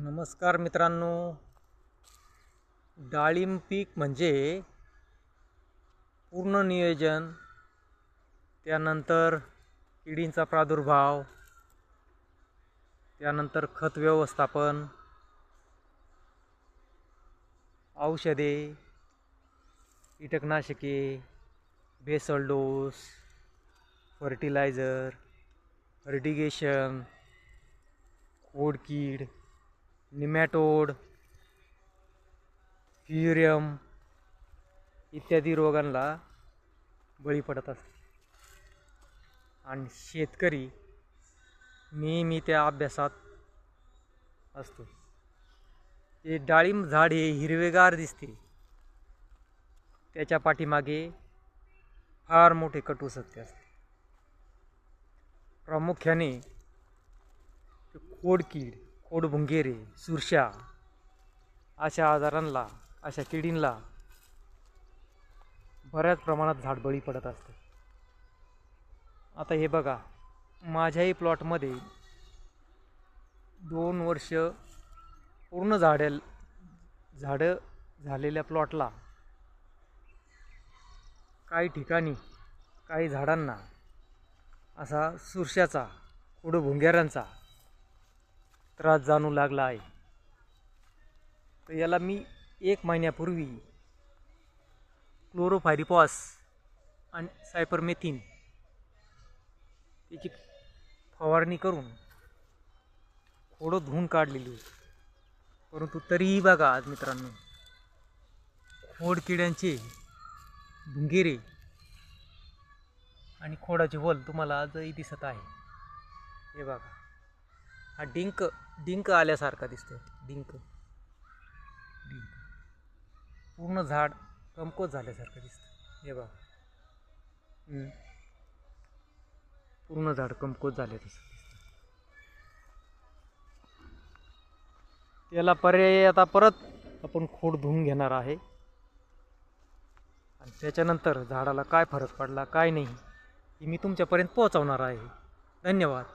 नमस्कार मित्रांनो, डाळिंब पीक म्हणजे पूर्ण नियोजन, त्यानंतर किडींचा प्रादुर्भाव, त्यानंतर खत व्यवस्थापन, औषधे, कीटकनाशके, बेसल डोस, फर्टिलायझर, इरिगेशन, खोडकीड, निमॅटोड, फ्युरियम इत्यादी रोगांना बळी पडत असते आणि शेतकरी नेहमी त्या अभ्यासात असतो. हे डाळिंब झाड हे हिरवेगार दिसते, त्याच्या पाठीमागे फार मोठे कटू सत्य असते. प्रामुख्याने खोडकीड, खोडभुंगेरे, सुरशा अशा आजारांना, अशा किडींना बऱ्याच प्रमाणात झाड बळी पडत असते. आता हे बघा, माझ्याही प्लॉटमध्ये 2 वर्ष पूर्ण झाडं झालेल्या प्लॉटला काही ठिकाणी काही झाडांना असा सुरशाचा, खोडभुंगेरांचा त्रास जाणू लागला आहे. तर याला मी 1 महिन्यापूर्वी क्लोरोफायरिफॉस आणि सायपरमेथिन याची फवारणी करून खोडं धुवून काढलेली होती. परंतु तरीही बघा आज मित्रांनो, खोडकिड्यांचे भुंगेरे आणि खोडाचे वल तुम्हाला आजही दिसत आहे. हे बघा, हा डिंक आल्यासारखा दिसतोय. डिंक पूर्ण झाड कमकुवत झाल्यासारखं दिसतं. हे बघा, पूर्ण झाड कमकुवत झाले दिसतं. त्याला पर्याय आता परत आपण खोड धुवून घेणार आहे आणि त्याच्यानंतर झाडाला काय फरक पडला काय नाही हे मी तुमच्यापर्यंत पोहोचवणार आहे. धन्यवाद.